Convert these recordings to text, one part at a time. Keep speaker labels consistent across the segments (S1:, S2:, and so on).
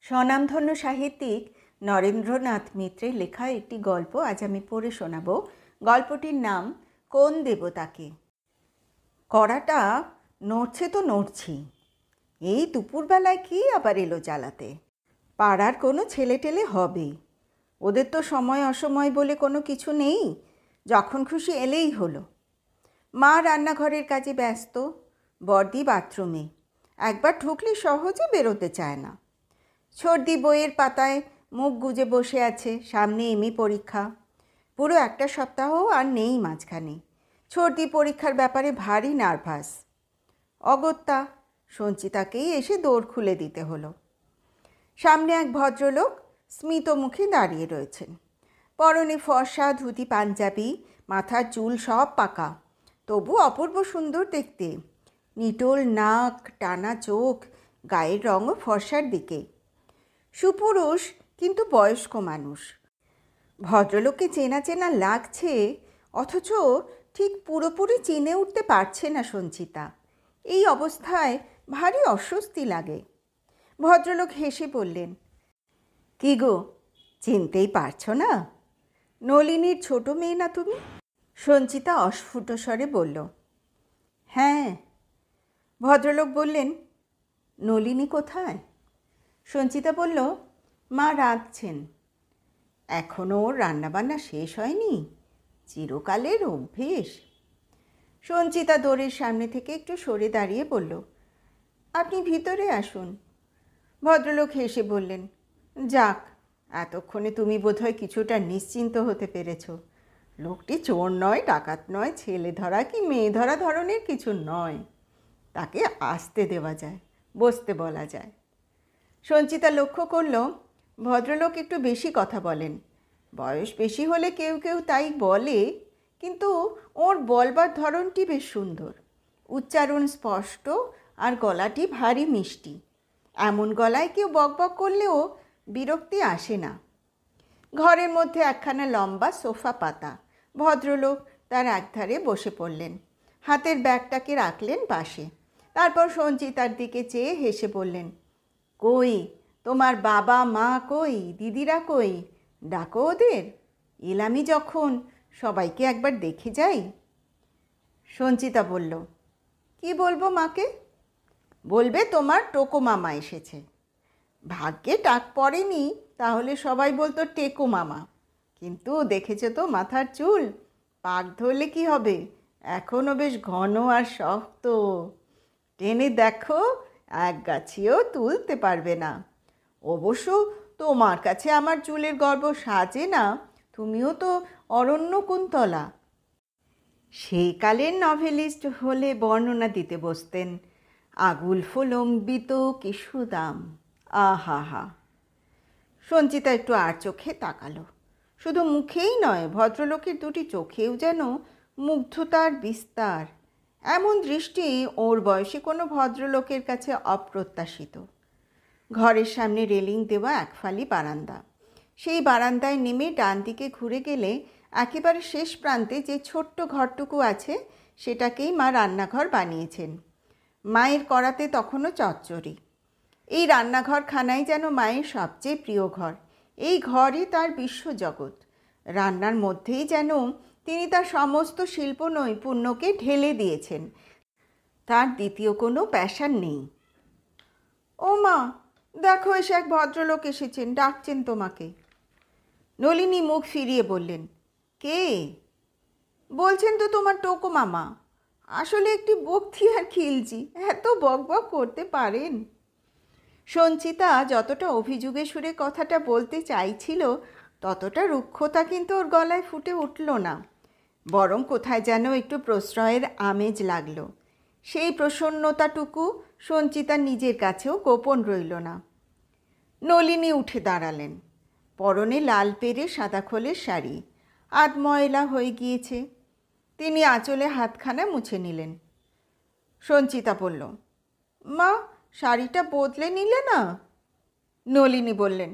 S1: স্বনামধন্য সাহিত্যিক নরেন্দ্রনাথ মিত্রের লেখা একটি গল্প আজ আমি পড়ে শোনাব। গল্পটির নাম কোন দেবতাকে। কড়াটা নড়ছে তো নড়ছি, এই দুপুরবেলায় কি আবার এলো জ্বালাতে। পাড়ার কোনো ছেলে টেলে হবে, ওদের তো সময় অসময় বলে কোনো কিছু নেই, যখন খুশি এলেই হলো। মা রান্নাঘরের কাজে ব্যস্ত, বড়দি বাথরুমে, একবার ঢুকলে সহজে বেরোতে চায় না। ছর্দি বইয়ের পাতায় মুখ গুজে বসে আছে, সামনে এমই পরীক্ষা। পুরো একটা সপ্তাহ আর নেই মাঝখানে। ছর্দি পরীক্ষার ব্যাপারে ভারী নার্ভাস। অগত্যা সঞ্চিতাকেই এসে দৌড় খুলে দিতে হলো। সামনে এক ভদ্রলোক স্মিত মুখে দাঁড়িয়ে রয়েছেন। পরনে ফর্সা ধুতি পাঞ্জাবি, মাথার চুল সব পাকা, তবু অপূর্ব সুন্দর দেখতে। নিটোল নাক, টানা চোখ, গায়ের রঙও ফর্সার দিকে। সুপুরুষ কিন্তু বয়স্ক মানুষ। ভদ্রলোককে চেনা চেনা লাগছে, অথচ ঠিক পুরোপুরি চিনে উঠতে পারছে না সঞ্চিতা। এই অবস্থায় ভারী অস্বস্তি লাগে। ভদ্রলোক হেসে বললেন, কি গো, চিনতেই পারছো না? নলিনীর ছোট মেয়ে না তুমি? সঞ্চিতা অস্ফুট স্বরে বলল, হ্যাঁ। ভদ্রলোক বললেন, নলিনী কোথায়? সঞ্চিতা বলল, মা রাঁধছেন। এখনও ওর রান্নাবান্না শেষ হয়নি? চিরকালের অভ্যেস। সঞ্চিতা দোরের সামনে থেকে একটু সরে দাঁড়িয়ে বলল, আপনি ভিতরে আসুন। ভদ্রলোক হেসে বললেন, যাক, এতক্ষণে তুমি বোধহয় কিছুটা নিশ্চিন্ত হতে পেরেছ। লোকটি চোর নয়, ডাকাত নয়, ছেলে ধরা কি মেয়ে ধরা ধরনের কিছু নয়। তাকে আসতে দেওয়া যায়, বসতে বলা যায়। সঞ্চিতা লক্ষ্য করল, ভদ্রলোক একটু বেশি কথা বলেন। বয়স বেশি হলে কেউ কেউ তাই বলে, কিন্তু ওর বলবার ধরনটি বেশ সুন্দর। উচ্চারণ স্পষ্ট আর গলাটি ভারী মিষ্টি। এমন গলায় কেউ বকবক করলেও বিরক্তি আসে না। ঘরের মধ্যে একখানা লম্বা সোফা পাতা। ভদ্রলোক তার একধারে বসে পড়লেন, হাতের ব্যাগটাকে রাখলেন পাশে। তারপর সঞ্চিতার দিকে চেয়ে হেসে বললেন, কই তোমার বাবা মা, কই দিদিরা, কই ডাকো ওদের। এলামি যখন, সবাইকে একবার দেখে যাই। সঞ্চিতা বলল, কি বলবো মাকে? বলবে তোমার টোকো মামা এসেছে। ভাগ্যে টাক পড়েনি, তাহলে সবাই বলতো টেকো মামা। কিন্তু দেখেছো তো মাথার চুল, পাক ধরলে কি হবে, এখনও বেশ ঘন আর শক্ত। টেনে দেখো, এক গাছিও তুলতে পারবে না। অবশ্য তোমার কাছে আমার চুলের গর্ব সাজে না, তুমিও তো অরণ্যকুন্তলা। সেই কালের নভেলিস্ট হলে বর্ণনা দিতে বসতেন, আগুল ফুলম্বিত কি সুদাম, আহা হা। সঞ্চিতা একটু আর চোখে তাকালো। শুধু মুখেই নয়, ভদ্রলোকের দুটি চোখেও যেন মুগ্ধতার বিস্তার। এমন দৃষ্টি ওর বয়সী কোনো ভদ্রলোকের কাছে অপ্রত্যাশিত। ঘরের সামনে রেলিং দেওয়া একফালি বারান্দা। সেই বারান্দায় নেমে ডান দিকে ঘুরে গেলে একেবারে শেষ প্রান্তে যে ছোট্ট ঘরটুকু আছে, সেটাকেই মা রান্নাঘর বানিয়েছেন। মায়ের কড়াতে তখনও চচ্চড়ি। এই রান্নাঘরখানাই যেন মায়ের সবচেয়ে প্রিয় ঘর। এই ঘরই তার বিশ্বজগৎ। রান্নার মধ্যেই যেন তিনি তার সমস্ত শিল্প নৈপুণ্যকে ঢেলে দিয়েছেন। তার দ্বিতীয় কোনো প্যাশন নেই। ও মা, দেখো এসে এক ভদ্রলোক এসেছেন, ডাকছেন তোমাকে। নলিনী মুখ ফিরিয়ে বললেন, কে? বলছেন তো তোমার টোকো মামা। আসলে একটি বক্তিয়ার খিলজি, এত বকবক করতে পারেন। সঞ্চিতা যতটা অভিযোগে সুরে কথাটা বলতে চাইছিল, ততটা রুক্ষতা কিন্তু ওর গলায় ফুটে উঠল না। বরং কোথায় যেন একটু প্রশ্রয়ের আমেজ লাগলো। সেই প্রসন্নতাটুকু সঞ্চিতা নিজের কাছেও গোপন রইল না। নলিনী উঠে দাঁড়ালেন। পরনে লাল পেরে সাদা খোলের শাড়ি, আধ ময়লা হয়ে গিয়েছে। তিনি আঁচলে হাতখানা মুছে নিলেন। সঞ্চিতা বলল, মা, শাড়িটা বদলে নিলে না? নলিনী বললেন,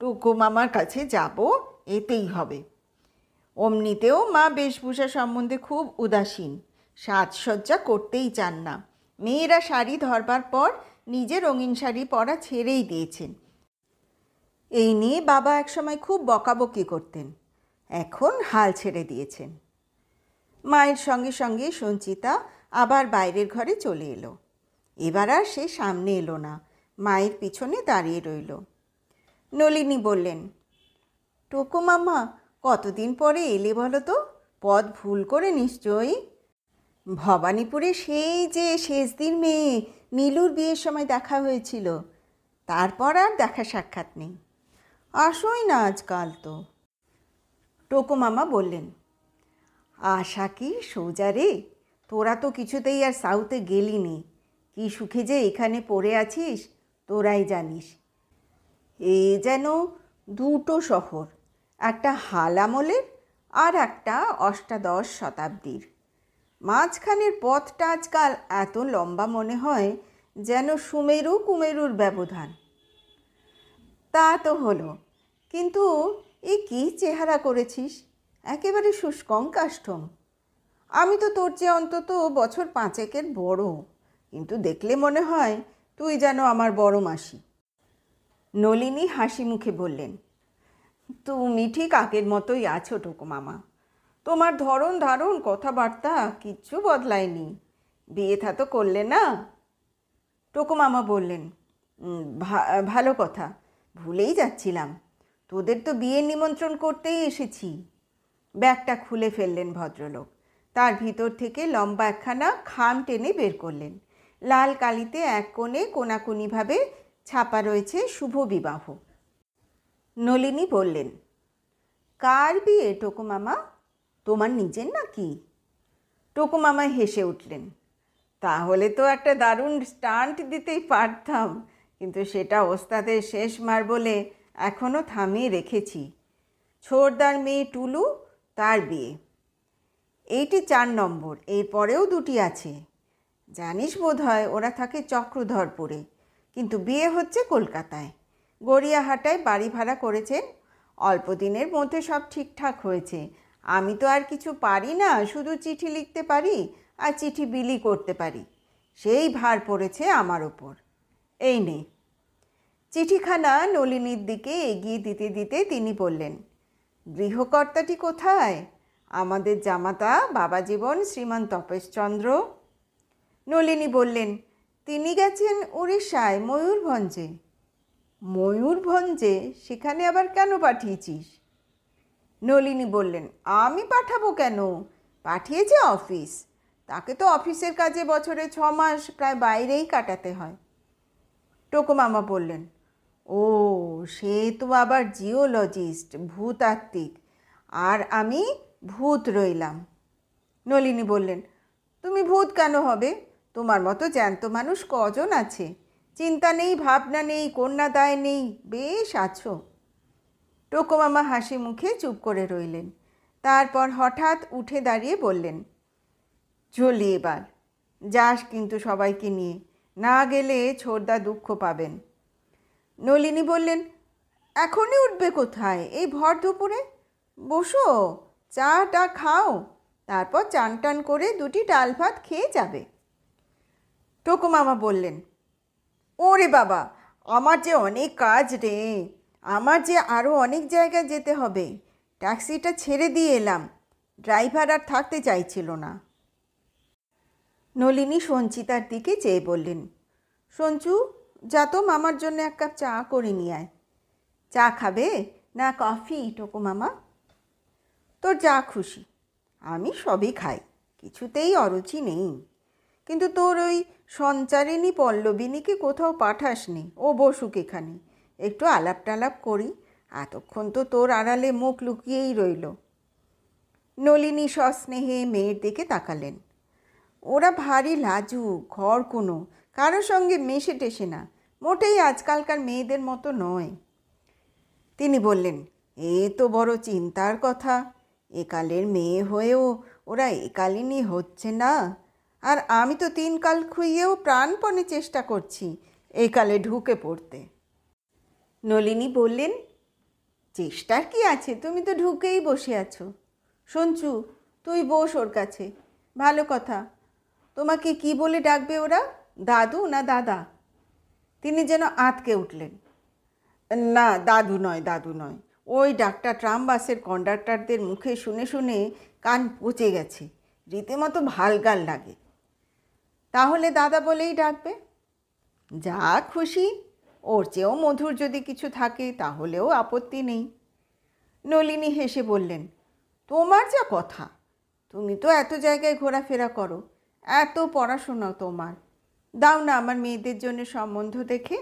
S1: টুকু মামার কাছে যাব, এতেই হবে। অমনিতেও মা বেশভূষা সম্বন্ধে খুব উদাসীন, সাজসজ্জা করতেই চান না। মেয়েরা শাড়ি ধরবার পর নিজে রঙিন শাড়ি পরা ছেড়েই দিয়েছেন। এই নিয়ে বাবা একসময় খুব বকাবকি করতেন, এখন হাল ছেড়ে দিয়েছেন। মায়ের সঙ্গে সঙ্গে সঞ্চিতা আবার বাইরের ঘরে চলে এলো। এবার আর সে সামনে এলো না, মায়ের পিছনে দাঁড়িয়ে রইল। নলিনী বললেন, টোকো মামা, কতদিন পরে এলে বলো তো? পথ ভুল করে নিশ্চয়ই। ভবানীপুরে সেই যে শেষ দিন মেয়ে নীলুর বিয়ের সময় দেখা হয়েছিল, তারপর আর দেখা সাক্ষাৎ নেই। আসোই না আজকাল তো। টোকো মামা বললেন, আশা কি সোজা রে, তোরা তো কিছুতেই আর সাউথে গেলি নি। কি সুখে যে এখানে পড়ে আছিস তোরাই জানিস। এ যেন দুটো শহর, একটা হাল আমলের আর একটা অষ্টাদশ শতাব্দীর। মাঝখানের পথটা আজকাল এত লম্বা মনে হয় যেন সুমেরু কুমেরুর ব্যবধান। তা তো হলো, কিন্তু এ কী চেহারা করেছিস, একেবারে শুষ্কং কাষ্ঠং। আমি তো তোর চেয়ে অন্তত বছর 5 বড়, কিন্তু দেখলে মনে হয় তুই যেন আমার বড় মাসি। নলিনী হাসি মুখে বললেন, তুমি ঠিক আগের মতোই আছো টোকো মামা। তোমার ধরন ধারণ কথাবার্তা কিচ্ছু বদলায়নি। বিয়ে থা তো করলে না? টোকো মামা বললেন, ভালো কথা, ভুলেই যাচ্ছিলাম। তোদের তো বিয়ের নিমন্ত্রণ করতেই এসেছি। ব্যাগটা খুলে ফেললেন ভদ্রলোক। তার ভিতর থেকে লম্বা একখানা খাম টেনে বের করলেন। লাল কালিতে এক কোণে কোনাকুনিভাবে ছাপা রয়েছে শুভ বিবাহ। নলিনী বললেন, কার বিয়ে টোকো মামা? তোমার নিজের নাকি? টোকো মামা হেসে উঠলেন, তাহলে তো একটা দারুণ স্টান্ট দিতেই পারতাম, কিন্তু সেটা ওস্তাদের শেষ মার বলে এখনও থামিয়ে রেখেছি। ছোড়দার মেয়ে টুলু, তার বিয়ে। এইটি 4 নম্বর, এরপরেও 2টি আছে। জানিস বোধ হয় ওরা থাকে চক্রধরপুরে, কিন্তু বিয়ে হচ্ছে কলকাতায়। গড়িয়াহাটায় বাড়ি ভাড়া করেছেন। অল্প দিনের মধ্যে সব ঠিকঠাক হয়েছে। আমি তো আর কিছু পারি না, শুধু চিঠি লিখতে পারি আর চিঠি বিলি করতে পারি। সেই ভার পড়েছে আমার ওপর। এই নে। চিঠিখানা নলিনীর দিকে এগিয়ে দিতে দিতে তিনি বললেন, গৃহকর্তাটি কোথায়? আমাদের জামাতা বাবা জীবন শ্রীমান তপেশচন্দ্র। নলিনী বললেন, তিনি গেছেন উড়িষ্যায়, ময়ূরভঞ্জে। ময়ূরভঞ্জে? সেখানে আবার কেন পাঠিয়েছিস? নলিনী বললেন, আমি পাঠাবো কেন? পাঠিয়েছে অফিস। তাকে তো অফিসের কাজে বছরে 6 মাস প্রায় বাইরেই কাটাতে হয়। টোকো মামা বললেন, ও, সে তো আবার জিওলজিস্ট, ভূতাত্ত্বিক, আর আমি ভূত রইলাম। নলিনী বললেন, তুমি ভূত কেন হবে? তোমার মতো জ্যান্ত মানুষ কজন আছে? চিন্তা নেই, ভাবনা নেই, কন্যাদায় নেই, বেশ আছো। টোকো মামা হাসি মুখে চুপ করে রইলেন। তারপর হঠাৎ উঠে দাঁড়িয়ে বললেন, চলি এবার। যাস কিন্তু সবাইকে নিয়ে, না গেলে ছোড়দা দুঃখ পাবেন। নলিনী বললেন, এখনই উঠবে কোথায়, এই ভর দুপুরে? বসো, চাটা খাও, তারপর চান টান করে 2টি ডাল ভাত খেয়ে যাবে। টোকো মামা বললেন, ওরে বাবা, আমার যে অনেক কাজ রে, আমার যে আরও অনেক জায়গায় যেতে হবে। ট্যাক্সিটা ছেড়ে দিয়ে এলাম, ড্রাইভার আর থাকতে চাইছিল না। নলিনী সঞ্চিতার দিকে চেয়ে বললেন, সঞ্চু, যা তো মামার জন্য 1 কাপ চা করে নিয়ে আয়। চা খাবে না কফি টোকো মামা? তোর যা খুশি, আমি সবই খাই, কিছুতেই অরুচি নেই। কিন্তু তোর ওই সঞ্চারিণী পল্লবিনীকে কোথাও পাঠাসনি, ও বসুক এখানে, একটু আলাপ টালাপ করি। এতক্ষণ তো তোর আড়ালে মুখ লুকিয়েই রইল। নলিনী সস্নেহে মেয়ের দিকে তাকালেন। ওরা ভারী লাজুক, ঘর কোনো, কারো সঙ্গে মেশে টেশে না, মোটেই আজকালকার মেয়েদের মতো নয়। তিনি বললেন, এ তো বড় চিন্তার কথা। একালের মেয়ে হয়েও ওরা একালিনী হচ্ছে না। আর আমি তো 3 কাল খুইয়েও প্রাণপণে চেষ্টা করছি একালে ঢুকে পড়তে। নলিনী বললেন, চেষ্টার কি আছে, তুমি তো ঢুকেই বসে আছো। সঞ্চু, তুই বস ওর কাছে। ভালো কথা। তোমাকে কি বলে ডাকবে ওরা, দাদু না দাদা? তিনি যেন আঁতকে উঠলেন। না, দাদু নয়, দাদু নয়। ওই ডাক্তার ট্রাম বাসের কন্ডাক্টরদের মুখে শুনে শুনে কান পচে গেছে, রীতিমতো ভালগাল লাগে। তাহলে দাদা বলেই ডাকবে। যা খুশি, ওর চেয়েও মধুর যদি কিছু থাকে তাহলেও আপত্তি নেই। নলিনী হেসে বললেন, তোমার যা কথা, তুমি তো এত জায়গায় ঘোরাফেরা করো, এত পড়াশোনা তোমার, দাও না আমার মেয়েদের জন্য সম্বন্ধ দেখে।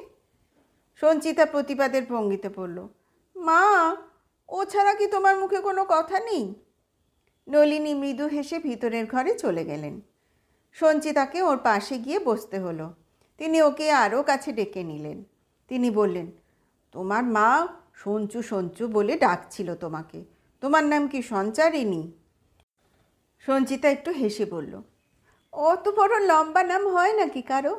S1: সঞ্চিতা প্রতিবাদের ভঙ্গিতে পড়ল, মা, ও ছাড়া কি তোমার মুখে কোনো কথা নেই? নলিনী মৃদু হেসে ভিতরের ঘরে চলে গেলেন। সঞ্চিতাকে ওর পাশে গিয়ে বসতে হলো। তিনি ওকে আরও কাছে ডেকে নিলেন। তিনি বললেন, তোমার মা সঞ্চু সঞ্চু বলে ডাকছিল তোমাকে, তোমার নাম কি সঞ্চারিণী? সঞ্চিতা একটু হেসে বলল, অত বড় লম্বা নাম হয় নাকি কারো?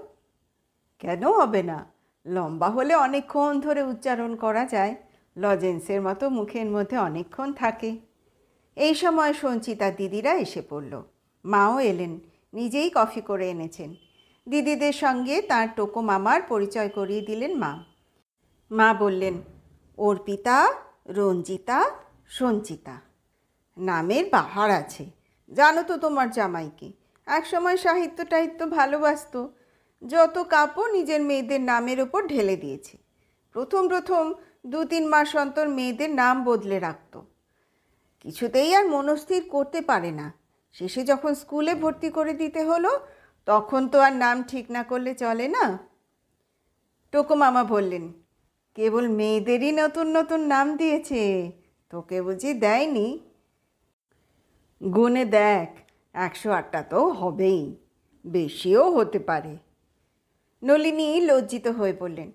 S1: কেন হবে না? লম্বা হলে অনেকক্ষণ ধরে উচ্চারণ করা যায়, লজেন্সের মতো মুখের মধ্যে অনেকক্ষণ থাকে। এই সময় সঞ্চিতা দিদিরা এসে পড়ল। মাও এলেন, নিজেই কফি করে এনেছেন। দিদিদের সঙ্গে তার টোকো মামার পরিচয় করিয়ে দিলেন মা। মা বললেন, অর্পিতা, রঞ্জিতা, সঞ্চিতা, নামের বাহার আছে। জানো তো তোমার জামাইকে, একসময় সাহিত্য টাহিত্য ভালোবাসত, যত কাপড় নিজের মেয়েদের নামের ওপর ঢেলে দিয়েছে। প্রথম প্রথম 2-3 মাস অন্তর মেয়েদের নাম বদলে রাখত, কিছুতেই আর মনস্থির করতে পারে না। শেষে যখন স্কুলে ভর্তি করে দিতে হলো, তখন তো আর নাম ঠিক না করলে চলে না। টোকো মামা বললেন, কেবল মেয়েদেরই নতুন নতুন নাম দিয়েছে, তোকে বুঝি দেয়নি? গুনে দেখ, 108টা তো হবেই, বেশিও হতে পারে। নলিনী লজ্জিত হয়ে বললেন,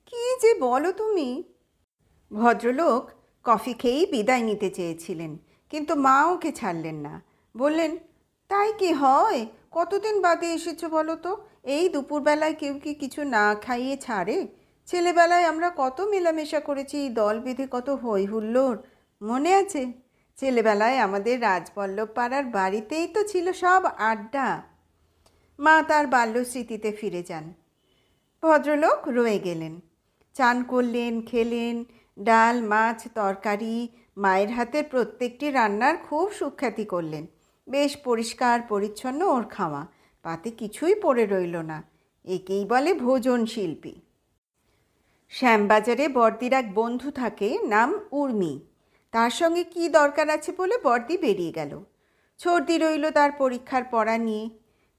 S1: কি যে বলো তুমি? ভদ্রলোক কফি খেয়েই বিদায় নিতে চেয়েছিলেন, কিন্তু মা ওকে ছাড়লেন না। বললেন, তাই কি হয়? কতদিন বাদে এসেছো বলো তো? এই দুপুরবেলায় কেউ কি কিছু না খাইয়ে ছাড়ে? ছেলেবেলায় আমরা কত মেলামেশা করেছি, দল বেঁধে কত হই হুল্লোড়, মনে আছে? ছেলেবেলায় আমাদের রাজবল্লভ পাড়ার বাড়িতেই তো ছিল সব আড্ডা। মা তার বাল্যস্মৃতিতে ফিরে যান। ভদ্রলোক রয়ে গেলেন। চান করলেন, খেলেন, ডাল, মাছ, তরকারি, মায়ের হাতের প্রত্যেকটি রান্নার খুব সুখ্যাতি করলেন। বেশ পরিষ্কার পরিচ্ছন্ন ওর খাওয়া, পাতে কিছুই পড়ে রইল না। একেই বলে ভোজন শিল্পী। শ্যামবাজারে বর্দির এক বন্ধু থাকে, নাম উর্মি। তার সঙ্গে কি দরকার আছে বলে বর্দি বেরিয়ে গেল। ছর্দি রইল তার পরীক্ষার পড়া নিয়ে।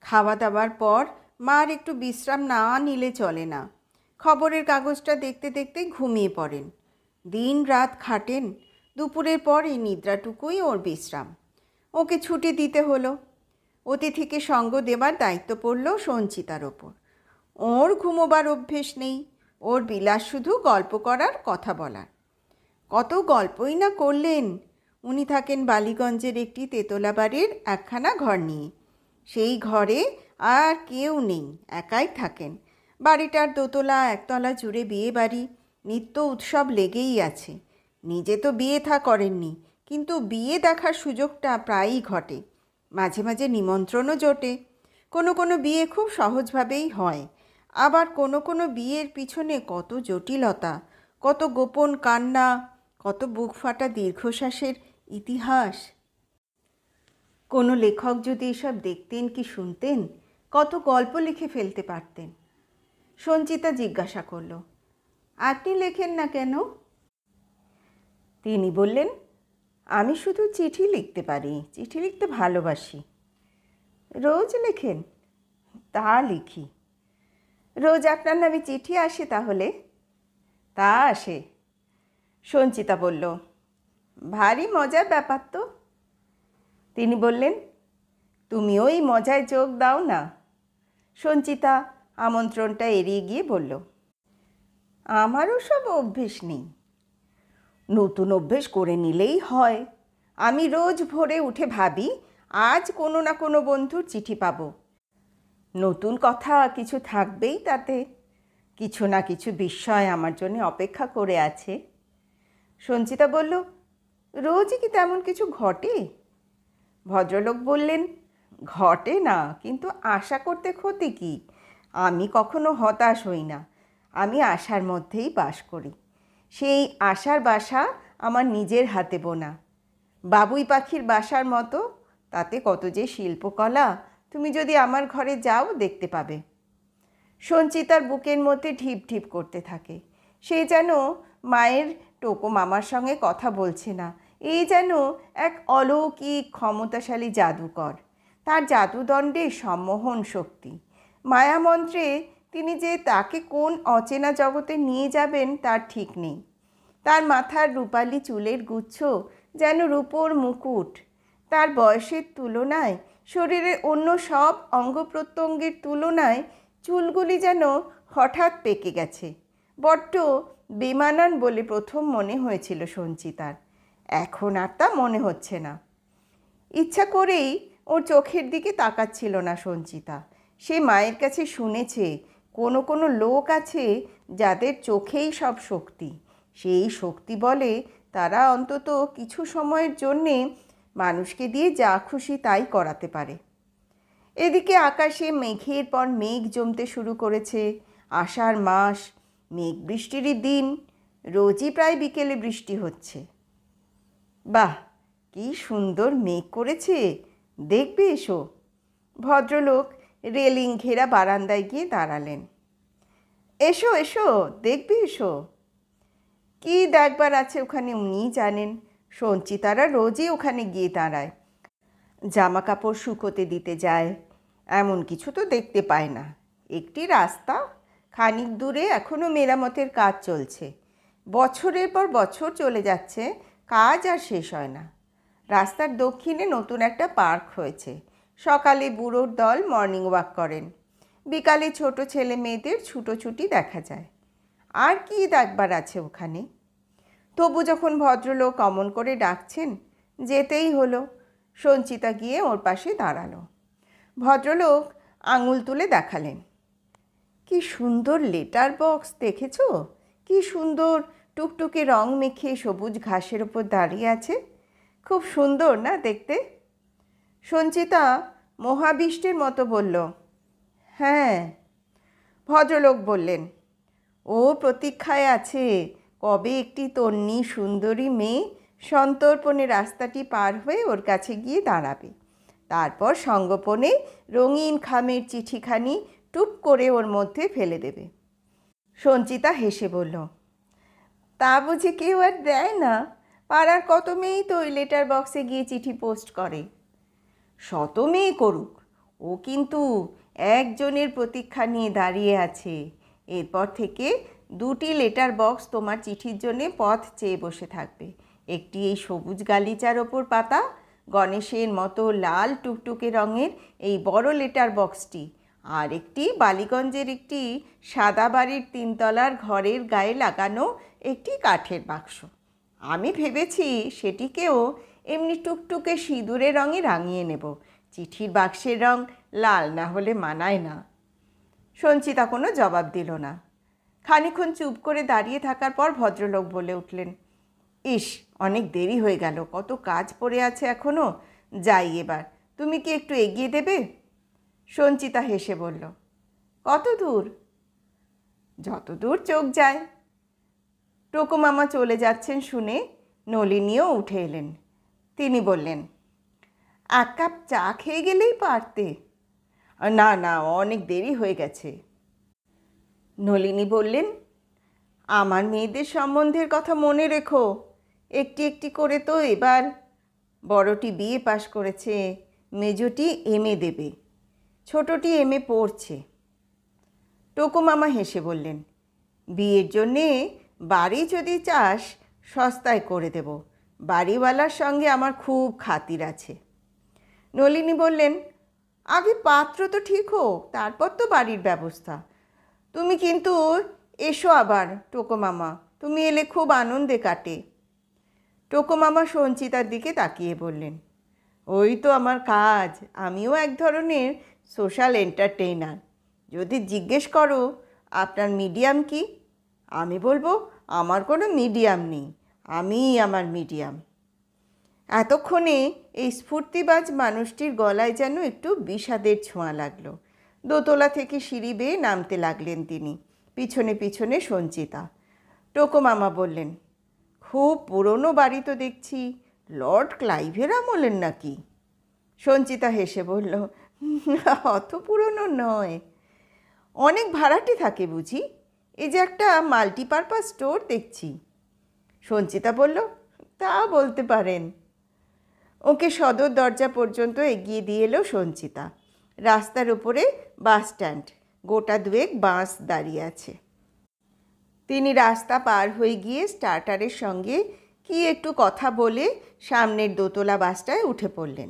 S1: খাওয়া দাওয়ার পর মার একটু বিশ্রাম না নিলে চলে না। খবরের কাগজটা দেখতে দেখতে ঘুমিয়ে পড়েন। দিন রাত খাটেন, দুপুরের পর এই নিদ্রাটুকুই ওর বিশ্রাম। ওকে ছুটি দিতে হলো। অতিথিকে সঙ্গ দেবার দায়িত্ব পড়ল সঞ্চিতার ওপর। ওর ঘুমোবার অভ্যেস নেই, ওর বিলাস শুধু গল্প করার, কথা বলার। কত গল্পই না করলেন। উনি থাকেন বালিগঞ্জের একটি তেতলা বাড়ির একখানা ঘর নিয়ে। সেই ঘরে আর কেউ নেই, একাই থাকেন। বাড়িটার দোতলা একতলা জুড়ে বিয়ে বাড়ি, নিত্য উৎসব লেগেই আছে। নিজে তো বিয়ে থা করেননি, কিন্তু বিয়ে দেখার সুযোগটা প্রায়ই ঘটে। মাঝে মাঝে নিমন্ত্রণও জোটে। কোনো কোনো বিয়ে খুব সহজভাবেই হয়, আবার কোনো কোনো বিয়ের পিছনে কত জটিলতা, কত গোপন কান্না, কত বুক ফাটা দীর্ঘশ্বাসের ইতিহাস। কোনো লেখক যদি এসব দেখতেন কি শুনতেন, কত গল্প লিখে ফেলতে পারতেন। সঞ্চিতা জিজ্ঞাসা করল, আপনি লেখেন না কেন? তিনি বললেন, আমি শুধু চিঠি লিখতে পারি, চিঠি লিখতে ভালোবাসি। রোজ লেখেন? তা লিখি। রোজ আপনার নামে চিঠি আসে তাহলে? তা আসে। সঞ্চিতা বলল, ভারী মজার ব্যাপার তো। তিনি বললেন, তুমিও এই মজায় যোগ দাও না। সঞ্চিতা আমন্ত্রণটা এড়িয়ে গিয়ে বলল, আমারও সব অভ্যেস নেই। নতুন অভ্যেস করে নিলেই হয়। আমি রোজ ভোরে উঠে ভাবি, আজ কোনো না কোনো বন্ধুর চিঠি পাব। নতুন কথা কিছু থাকবেই তাতে, কিছু না কিছু বিস্ময় আমার জন্য অপেক্ষা করে আছে। সঞ্চিতা বলল, রোজই কি তেমন কিছু ঘটে? ভদ্রলোক বললেন, ঘটে না, কিন্তু আশা করতে ক্ষতি কি? আমি কখনো হতাশ হই না, আমি আশার মধ্যেই বাস করি। সেই আশার বাসা আমার নিজের হাতে বোনা, বাবুই পাখির বাসার মতো। তাতে কত যে শিল্পকলা, তুমি যদি আমার ঘরে যাও দেখতে পাবে। সঞ্চিতার বুকের মধ্যে ঢিপ ঢিপ করতে থাকে। সে যেন মায়ের টোকো মামার সঙ্গে কথা বলছে না, এই যেন এক অলৌকিক ক্ষমতাশালী জাদুকর। তার জাদুদণ্ডে সম্মোহন শক্তি, মায়ামন্ত্রে তিনি যে তাকে কোন অচেনা জগতে নিয়ে যাবেন তার ঠিক নেই। তার মাথার রূপালি চুলের গুচ্ছ যেন রূপোর মুকুট। তার বয়সের তুলনায়, শরীরের অন্য সব অঙ্গ প্রত্যঙ্গের তুলনায় চুলগুলি যেন হঠাৎ পেকে গেছে। বড্ড বেমানান বলে প্রথম মনে হয়েছিল সঞ্চিতার, এখন আর তা মনে হচ্ছে না। ইচ্ছা করেই ওর চোখের দিকে তাকাচ্ছিল না সঞ্চিতা। সে মায়ের কাছে শুনেছে কোনো কোনো লোক আছে যাদের চোখেই সব শক্তি। সেই শক্তি বলে তারা অন্তত কিছু সময়ের জন্যে মানুষকে দিয়ে যা খুশি তাই করাতে পারে। এদিকে আকাশে মেঘের পর মেঘ জমতে শুরু করেছে। আষাঢ় মাস, মেঘ বৃষ্টিরই দিন। রোজই প্রায় বিকেলে বৃষ্টি হচ্ছে। বাহ, কি সুন্দর মেঘ করেছে, দেখবে এসো। ভদ্রলোক রেলিং ঘেরা বারান্দায় গিয়ে দাঁড়ালেন। এসো এসো, দেখবে এসো। কি দেখবার আছে ওখানে উনিই জানেন। সঞ্চিতারা রোজই ওখানে গিয়ে দাঁড়ায়, জামা কাপড় শুকোতে দিতে যায়, এমন কিছু তো দেখতে পায় না। একটি রাস্তা, খানিক দূরে এখনও মেরামতের কাজ চলছে। বছরের পর বছর চলে যাচ্ছে, কাজ আর শেষ হয় না। রাস্তার দক্ষিণে নতুন একটা পার্ক হয়েছে। সকালে বুড়োর দল মর্নিং ওয়াক করেন, বিকালে ছোট ছেলে মেয়েদের ছুটোছুটি দেখা যায়। আর কি দেখবার আছে ওখানে? তবু যখন ভদ্রলোক অমন করে ডাকছেন, যেতেই হলো। সঞ্চিতা গিয়ে ওর পাশে দাঁড়ালো। ভদ্রলোক আঙুল তুলে দেখালেন, কি সুন্দর লেটার বক্স দেখেছো? কি সুন্দর টুকটুকে রং মেখে সবুজ ঘাসের ওপর দাঁড়িয়ে আছে। খুব সুন্দর না দেখতে? সঞ্চিতা মহাবিষ্টের মতো বলল, হ্যাঁ। ভদ্রলোক বললেন, ও প্রতীক্ষায় আছে কবে একটি তন্নি সুন্দরী মেয়ে সন্তর্পণে রাস্তাটি পার হয়ে ওর কাছে গিয়ে দাঁড়াবে। তারপর সঙ্গোপনে রঙিন খামের চিঠিখানি টুপ করে ওর মধ্যে ফেলে দেবে। সঞ্চিতা হেসে বলল, তা বুঝি কেউ আর দেয় না? পাড়ার কত মেয়েই তো ওই লেটার বক্সে গিয়ে চিঠি পোস্ট করে। শত মেয়ে করুক, ও কিন্তু একজনের প্রতীক্ষা নিয়ে দাঁড়িয়ে আছে। এরপর থেকে 2টি লেটার বক্স তোমার চিঠির জন্যে পথ চেয়ে বসে থাকবে। একটি এই সবুজ গালিচার ওপর পাতা গণেশের মতো লাল টুকটুকে রঙের এই বড় লেটার বক্সটি, আর একটি বালিগঞ্জের একটি সাদা বাড়ির 3তলার ঘরের গায়ে লাগানো একটি কাঠের বাক্স। আমি ভেবেছি সেটিকেও এমনি টুকটুকে সিঁদুরের রঙে রাঙিয়ে নেব। চিঠির বাক্সের রং লাল না হলে মানায় না। সঞ্চিতা কোনো জবাব দিল না। খানিকক্ষণ চুপ করে দাঁড়িয়ে থাকার পর ভদ্রলোক বলে উঠলেন, ইস, অনেক দেরি হয়ে গেল, কত কাজ পড়ে আছে এখনও। যাই এবার, তুমি কি একটু এগিয়ে দেবে? সঞ্চিতা হেসে বলল, কত দূর? যত দূর চোখ যায়। টোকো মামা চলে যাচ্ছেন শুনে নলিনীও উঠে এলেন। তিনি বললেন, 1 কাপ চা খেয়ে গেলেই পারতে। না না, অনেক দেরি হয়ে গেছে। নলিনী বললেন, আমার মেয়েদের সম্বন্ধের কথা মনে রেখো। একটি একটি করে তো এবার। বড়টি বিএ পাশ করেছে, মেজোটি এমএ দেবে, ছোটটি এমএ পড়ছে। টোকো মামা হেসে বললেন, বিয়ের জন্যে বাড়ি যদি চাস সস্তায় করে দেব। বাড়িওয়ালার সঙ্গে আমার খুব খাতির আছে। নলিনী বললেন, আগে পাত্র তো ঠিক হোক, তারপর তো বাড়ির ব্যবস্থা। তুমি কিন্তু এসো আবার টোকো মামা, তুমি এলে খুব আনন্দে কাটে। টোকো মামা সঞ্চিতার দিকে তাকিয়ে বললেন, ওই তো আমার কাজ, আমিও এক ধরনের সোশ্যাল এন্টারটেইনার। যদি জিজ্ঞেস করো আপনার মিডিয়াম কি, আমি বলবো আমার কোনো মিডিয়াম নেই, আমিই আমার মিডিয়াম। এতক্ষণে এই স্ফূর্তিবাজ মানুষটির গলায় যেন একটু বিষাদের ছোঁয়া লাগলো। দোতলা থেকে সিঁড়ি বেয়ে নামতে লাগলেন তিনি, পিছনে পিছনে সঞ্চিতা। টোকো মামা বললেন, খুব পুরনো বাড়ি তো দেখছি, লর্ড ক্লাইভের আমলের নাকি? সঞ্চিতা হেসে বলল, অত পুরনো নয়। অনেক ভাড়াটে থাকে বুঝি? এই যে একটা মাল্টিপারপাস স্টোর দেখছি। সঞ্চিতা বলল, তা বলতে পারেন। ওকে সদর দরজা পর্যন্ত এগিয়ে দিয়ে এলো সঞ্চিতা। রাস্তার উপরে বাস স্ট্যান্ড, গোটা দুয়েক বাস দাঁড়িয়ে আছে। তিনি রাস্তা পার হয়ে গিয়ে স্টার্টারের সঙ্গে কি একটু কথা বলে সামনের দোতলা বাসটায় উঠে পড়লেন।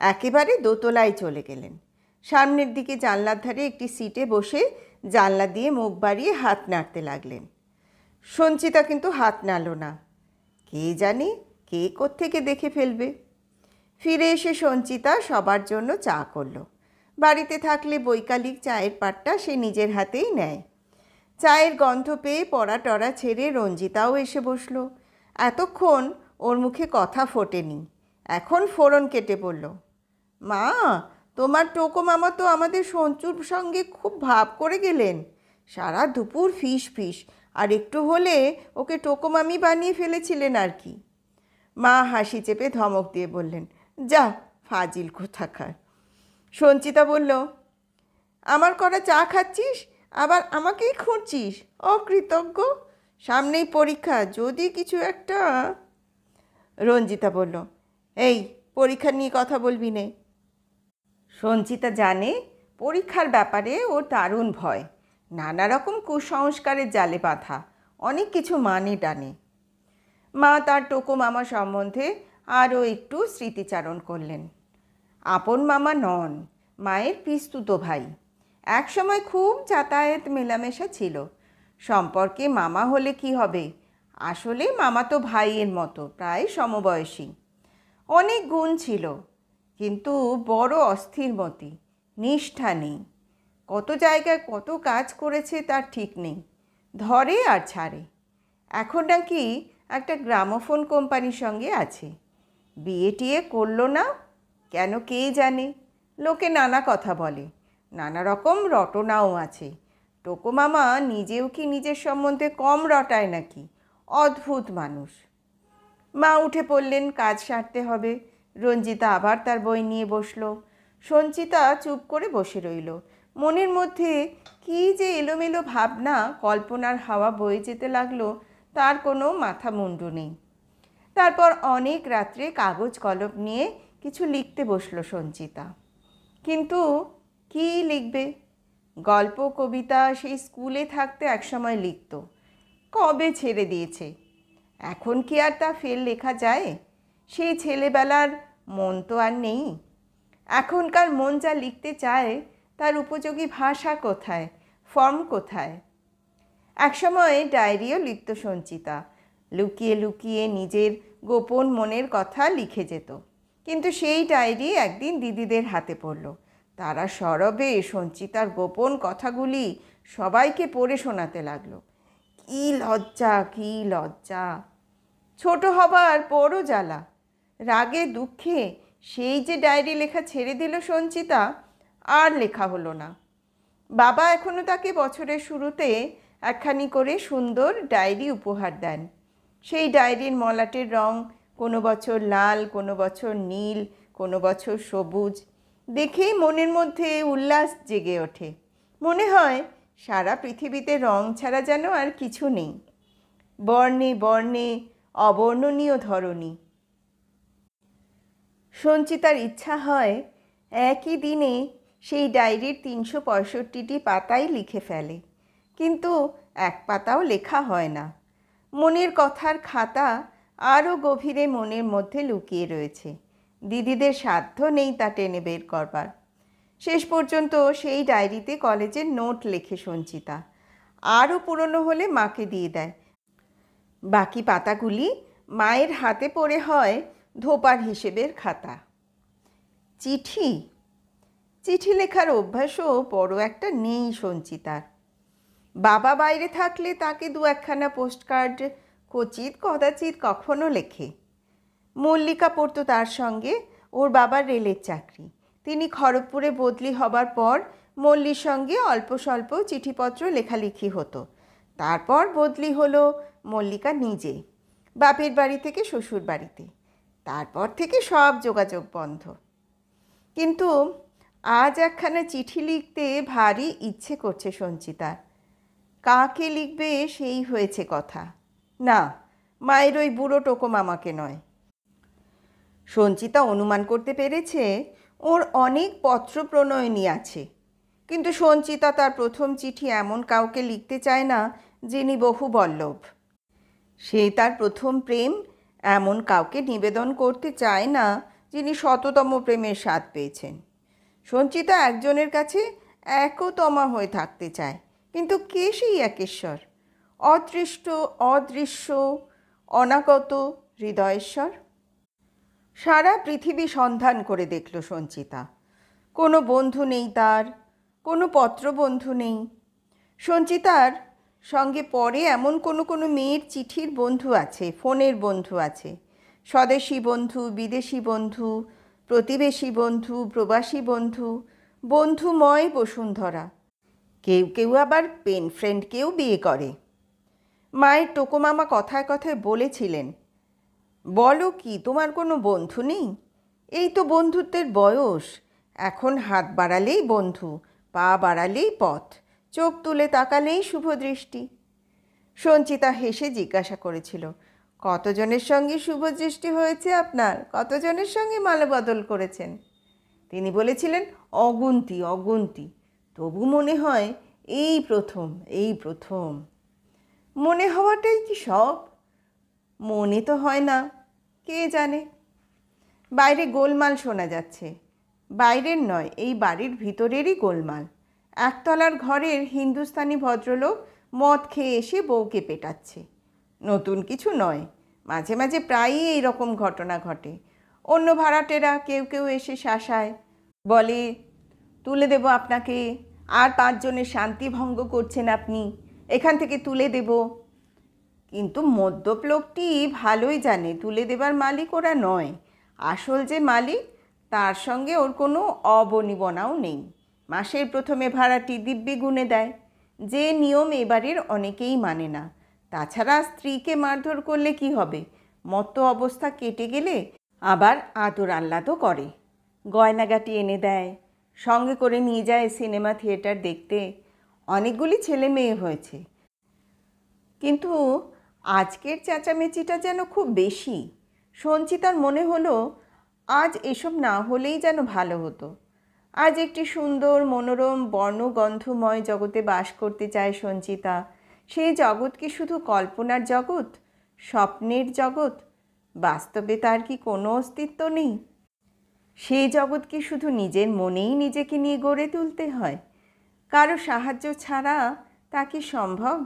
S1: একেবারে দোতলায় চলে গেলেন। সামনের দিকে জানলার ধারে একটি সিটে বসে জানলা দিয়ে মুখ বাড়িয়ে হাত নাড়তে লাগলেন। সঞ্চিতা কিন্তু হাত নাড়ল না। কে জানে কে কোত্থেকে দেখে ফেলবে। ফিরে এসে সঞ্চিতা সবার জন্য চা করল। বাড়িতে থাকলে বৈকালিক চায়ের পাটটা সে নিজের হাতেই নেয়। চায়ের গন্ধ পেয়ে পড়া টড়া ছেড়ে রঞ্জিতাও এসে বসল। এতক্ষণ ওর মুখে কথা ফোটেনি, এখন ফোড়ন কেটে পড়ল। মা, তোমার টোকো মামা তো আমাদের সঞ্চুর সঙ্গে খুব ভাব করে গেলেন। সারা দুপুর ফিস ফিস, আর একটু হলে ওকে টোকো মামি বানিয়ে ফেলেছিলেন আর কি। মা হাসি চেপে ধমক দিয়ে বললেন, যা ফাজিল কোথাকার। সঞ্চিতা বলল, আমার করা চা খাচ্ছিস, আবার আমাকেই খুঁজছিস? অকৃতজ্ঞ। সামনেই পরীক্ষা, যদি কিছু একটা। রঞ্জিতা বলল, এই পরীক্ষা নিয়ে কথা বলবি নে। সঞ্চিতা জানে পরীক্ষার ব্যাপারে ওর দারুণ ভয়। নানা রকম কুসংস্কারের জালে বাঁধা, অনেক কিছু মানে টানে। মা তার টোকো মামা সম্বন্ধে আরও একটু স্মৃতিচারণ করলেন। আপন মামা নন, মায়ের পিস্তুত ভাই। একসময় খুব যাতায়াত মেলামেশা ছিল। সম্পর্কে মামা হলে কি হবে, আসলে মামা তো ভাইয়ের মতো, প্রায় সমবয়সী। অনেক গুণ ছিল, কিন্তু বড় অস্থিরমতি, নিষ্ঠা নেই। কত জায়গায় কত কাজ করেছে তার ঠিক নেই, ধরে আর ছাড়ে। এখন নাকি একটা গ্রামোফোন কোম্পানির সঙ্গে আছে। বিয়ে টিয়ে করলো না কেন কে জানে, লোকে নানা কথা বলে, নানা রকম রটনাও আছে। টোকো মামা নিজেও কি নিজের সম্বন্ধে কম রটায় নাকি? অদ্ভুত মানুষ। মা উঠে পড়লেন, কাজ সারতে হবে। রঞ্জিতা আবার তার বই নিয়ে বসল। সঞ্চিতা চুপ করে বসে রইল। মনের মধ্যে কী যে এলোমেলো ভাবনা, কল্পনার হাওয়া বয়ে যেতে লাগলো, তার কোনো মাথা মুন্ডু নেই। তারপর অনেক রাত্রে কাগজ কলম নিয়ে কিছু লিখতে বসলো সঞ্চিতা। কিন্তু কী লিখবে? গল্প কবিতা সেই স্কুলে থাকতে একসময় লিখত, কবে ছেড়ে দিয়েছে। এখন কি আর তা ফের লেখা যায়? সেই ছেলেবেলার মন তো আর নেই। এখনকার মন যা লিখতে চায় তার উপযোগী ভাষা কোথায়, ফর্ম কোথায়? একসময় ডায়েরিও লিখত সঞ্চিতা, লুকিয়ে লুকিয়ে নিজের গোপন মনের কথা লিখে যেত। কিন্তু সেই ডায়েরি একদিন দিদিদের হাতে পড়ল। তারা সরবে সঞ্চিতার গোপন কথাগুলি সবাইকে পড়ে শোনাতে লাগলো। কী লজ্জা, কী লজ্জা! ছোট হবার বড় জ্বালা। রাগে দুঃখে সেই যে ডায়েরি লেখা ছেড়ে দিল সঞ্চিতা, আর লেখা হলো না। বাবা এখনও তাকে বছরের শুরুতে একখানি করে সুন্দর ডায়েরি উপহার দেন। সেই ডায়েরির মলাটের রং কোনো বছর লাল, কোনো বছর নীল, কোনো বছর সবুজ। দেখেই মনের মধ্যে উল্লাস জেগে ওঠে। মনে হয় সারা পৃথিবীতে রং ছাড়া যেন আর কিছু নেই। বর্ণে বর্ণে অবর্ণনীয় ধরনী। সঞ্চিতার ইচ্ছা হয় একই দিনে সেই ডায়েরির ৩৬৫টি পাতাই লিখে ফেলে, কিন্তু এক পাতাও লেখা হয় না। মনের কথার খাতা আরও গভীরে মনের মধ্যে লুকিয়ে রয়েছে। দিদিদের সাধ্য নেই তা টেনে বের করবার। শেষ পর্যন্ত সেই ডায়েরিতে কলেজের নোট লেখে সঞ্চিতা। আরও পুরনো হলে মাকে দিয়ে দেয়। বাকি পাতাগুলি মায়ের হাতে পড়ে হয় ধোপার হিসেবের খাতা। চিঠি চিঠি লেখার অভ্যাসও বড় একটা নেই সঞ্চিতার। বাবা বাইরে থাকলে তাকে দু একখানা পোস্টকার্ড কচিত কদাচিৎ কখনো লেখে। মল্লিকা পড়তো তার সঙ্গে, ওর বাবার রেলের চাকরি। তিনি খড়গপুরে বদলি হবার পর মল্লির সঙ্গে অল্প স্বল্প চিঠিপত্র লেখালেখি হতো। তারপর বদলি হলো মল্লিকা নিজে, বাপের বাড়ি থেকে শ্বশুর বাড়িতে। তারপর থেকে সব যোগাযোগ বন্ধ। কিন্তু আজ একখানা চিঠি লিখতে ভারী ইচ্ছে করছে সঞ্চিতার। কাকে লিখবে সেই হয়েছে কথা। না, মায়ের ওই বুড়ো টোকো মামাকে নয়। সঞ্চিতা অনুমান করতে পেরেছে ওর অনেক পত্র প্রণয়নী আছে, কিন্তু সঞ্চিতা তার প্রথম চিঠি এমন কাউকে লিখতে চায় না যিনি বহু বল্লভ। সে তার প্রথম প্রেম এমন কাউকে নিবেদন করতে চায় না যিনি শততম প্রেমের স্বাদ পেয়েছেন। সঞ্চিতা একজনের কাছে একতমা হয়ে থাকতে চায়, কিন্তু কে সেই একেশ্বর? অদৃষ্ট, অদৃশ্য, অনাগত হৃদয়েশ্বর। সারা পৃথিবী সন্ধান করে দেখল সঞ্চিতা। কোনো বন্ধু নেই তার, কোনো পত্রবন্ধু নেই। সঞ্চিতার সঙ্গে পরে এমন কোনো মেয়ের চিঠির বন্ধু আছে, ফোনের বন্ধু আছে। স্বদেশী বন্ধু, বিদেশি বন্ধু, প্রতিবেশী বন্ধু, প্রবাসী বন্ধু, বন্ধুময় বসুন্ধরা। কেউ কেউ আবার পেন ফ্রেন্ডকেও বিয়ে করে। মায়ের টোকোমামা কথায় কথায় বলেছিলেন, বলো কি, তোমার কোনো বন্ধু নেই? এই তো বন্ধুত্বের বয়স, এখন হাত বাড়ালেই বন্ধু, পা বাড়ালেই পথ, চোখ তুলে তাকালেই শুভদৃষ্টি। সঞ্চিতা হেসে জিজ্ঞাসা করেছিল, কতজনের সঙ্গে শুভদৃষ্টি হয়েছে আপনার? কতজনের সঙ্গে মালাবদল করেছেন? তিনি বলেছিলেন, অগুন্তি অগুন্তি। তবু মনে হয় এই প্রথম, এই প্রথম। মনে হওয়াটাই কি সব? মনে তো হয় না, কে জানে। বাইরে গোলমাল শোনা যাচ্ছে। বাইরের নয়, এই বাড়ির ভিতরেরই গোলমাল। একতলার ঘরের হিন্দুস্তানি ভদ্রলোক মদ খেয়ে এসে বউকে পেটাচ্ছে। নতুন কিছু নয়, মাঝে মাঝে প্রায়ই এই রকম ঘটনা ঘটে। অন্য ভাড়াটেরা কেউ কেউ এসে শাসায়, বলে, তুলে দেব আপনাকে, আর 5 জনের শান্তি ভঙ্গ করছেন আপনি, এখান থেকে তুলে দেব। কিন্তু মদ্যপ লোকটি ভালোই জানে তুলে দেবার মালিক ওরা নয়। আসল যে মালিক, তার সঙ্গে ওর কোনো অবনিবনাও নেই। মাসের প্রথমে ভাড়াটি দিব্যি গুনে দেয়, যে নিয়ম এবারের অনেকেই মানে না। তাছাড়া স্ত্রীকে মারধর করলে কি হবে? মত্ত অবস্থা কেটে গেলে আবার আদর আহ্লাদও করে, গয়নাগাটি এনে দেয়, সঙ্গে করে নিয়ে যায় সিনেমা থিয়েটার দেখতে। অনেকগুলি ছেলে মেয়ে হয়েছে, কিন্তু আজকের চেঁচামেচিটা যেন খুব বেশি। সঞ্চিতার মনে হলো আজ এসব না হলেই যেন ভালো হতো। আজ একটি সুন্দর মনোরম বর্ণগন্ধময় জগতে বাস করতে চায় সঞ্চিতা। সেই জগৎ কি শুধু কল্পনার জগৎ, স্বপ্নের জগৎ? বাস্তবে তার কি কোনো অস্তিত্ব নেই? সেই জগৎ কি শুধু নিজের মনেই নিজেকে নিয়ে গড়ে তুলতে হয়? কারো সাহায্য ছাড়া তা কি সম্ভব?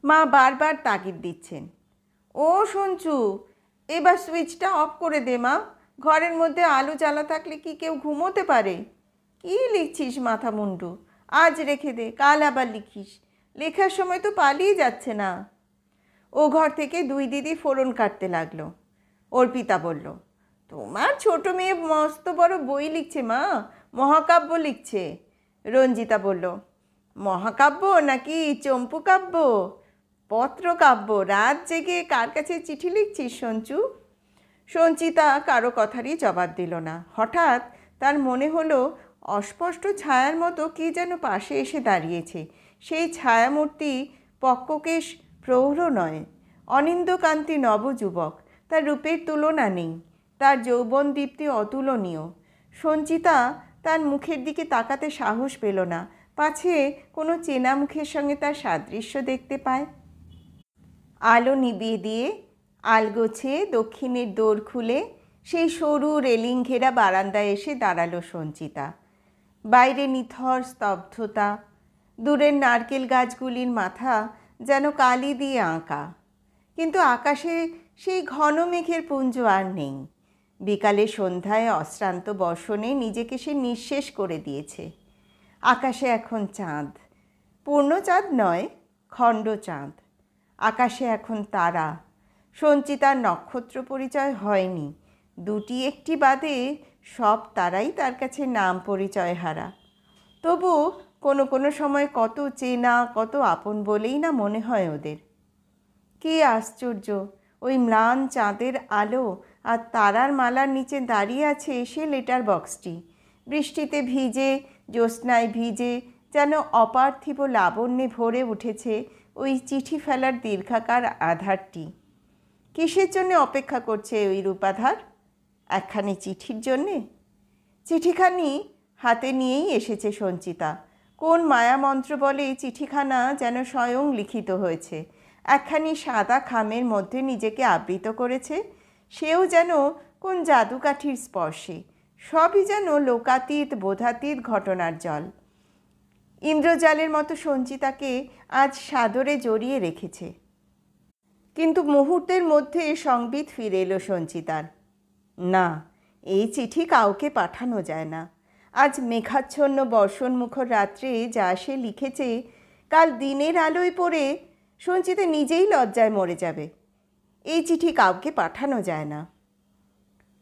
S1: মা বারবার তাগিদ দিচ্ছেন, ও সঞ্চু, এবার সুইচটা অফ করে দে মা, ঘরের মধ্যে আলো জ্বালা থাকলে কি কেউ ঘুমোতে পারে? কি লিখছিস মাথা মুন্ডু? আজ রেখে দে, কাল আবার লিখিস। লেখার সময় তো পালিয়ে যাচ্ছে না। ও ঘর থেকে 2 দিদি ফোড়ন কাটতে লাগলো। অর্পিতা বলল, তোমার ছোট মেয়ে মস্ত বড় বই লিখছে মা, মহাকাব্য লিখছে। রঞ্জিতা বলল, মহাকাব্য নাকি চম্পু কাব্য? পত্রকাব্য। রাত জেগে কার কাছে চিঠি লিখছিস সঞ্চু? সঞ্চিতা কারো কথারই জবাব দিল না। হঠাৎ তার মনে হলো অস্পষ্ট ছায়ার মতো কি যেন পাশে এসে দাঁড়িয়েছে। সেই ছায়ামূর্তি পক্ককেশ প্রৌঢ় নয়, অনিন্দকান্তি নবযুবক। তার রূপের তুলনা নেই, তার যৌবন দীপ্তি অতুলনীয়। সঞ্চিতা তার মুখের দিকে তাকাতে সাহস পেল না, পাছে কোনো চেনা মুখের সঙ্গে তার সাদৃশ্য দেখতে পায়। আলো নিভিয়ে দিয়ে আলগোছে দক্ষিণের দোর খুলে সেই সরু রেলিং ঘেরা বারান্দায় এসে দাঁড়ালো সঞ্চিতা। বাইরে নিথর স্তব্ধতা, দূরের নারকেল গাছগুলির মাথা যেন কালি দিয়ে আঁকা, কিন্তু আকাশে সেই ঘন মেঘের পুঞ্জ আর নেই। বিকালে সন্ধ্যায় অশ্রান্ত বর্ষণে নিজেকে সে নিঃশেষ করে দিয়েছে। আকাশে এখন চাঁদ, পূর্ণ চাঁদ নয়, খণ্ড চাঁদ। আকাশে এখন তারা। সঞ্চিতার নক্ষত্র পরিচয় হয়নি, 2টি একটি বাদে সব তারাই তার কাছে নাম পরিচয় হারা। তবু কোনো কোনো সময় কত চেনা, কত আপন বলেই না মনে হয় ওদের। কী আশ্চর্য, ওই ম্লান চাঁদের আলো আর তারার মালার নিচে দাঁড়িয়ে আছে সে লেটার বক্সটি। বৃষ্টিতে ভিজে, জ্যোৎস্নায় ভিজে, যেন অপার্থিব লাবণ্যে ভরে উঠেছে ওই চিঠি ফেলার দীর্ঘাকার আধারটি। কিসের জন্যে অপেক্ষা করছে ওই রূপাধার? একখানি চিঠির জন্যে। চিঠিখানি হাতে নিয়েই এসেছে সঞ্চিতা। কোন মায়ামন্ত্র বলে চিঠিখানা যেন স্বয়ং লিখিত হয়েছে, একখানি সাদা খামের মধ্যে নিজেকে আবৃত করেছে। সেও যেন কোন জাদুকাঠির স্পর্শে। সবই যেন লোকাতীত বোধাতীত ঘটনার জল। ইন্দ্রজালের মতো সঞ্চিতাকে আজ সাদরে জড়িয়ে রেখেছে। কিন্তু মুহূর্তের মধ্যে সংবিত ফিরে এলো সঞ্চিতার। না, এই চিঠি কাউকে পাঠানো যায় না। আজ মেঘাচ্ছন্ন বর্ষণমুখর রাত্রে যা সে লিখেছে, কাল দিনের আলোয় পড়ে সঞ্চিতা নিজেই লজ্জায় মরে যাবে। এই চিঠি কাউকে পাঠানো যায় না।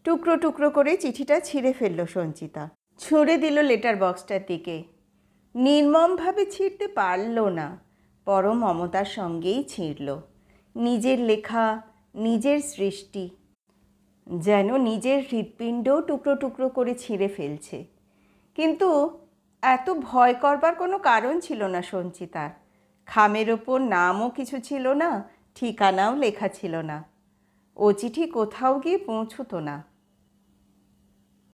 S1: টুকরো টুকরো করে চিঠিটা ছিঁড়ে ফেলল সঞ্চিতা, ছুঁড়ে দিল লেটার বক্সটার দিকে। নির্মমভাবে ছিঁড়তে পারল না, পরম মমতার সঙ্গেই ছিঁড়ল। নিজের লেখা, নিজের সৃষ্টি, যেন নিজের হৃৎপিণ্ড টুকরো টুকরো করে ছিঁড়ে ফেলছে। কিন্তু এত ভয় করবার কোনো কারণ ছিল না সঞ্চিতার। খামের ওপর নামও কিছু ছিল না, ঠিকানাও লেখা ছিল না। ও চিঠি কোথাও গিয়ে পৌঁছতো না।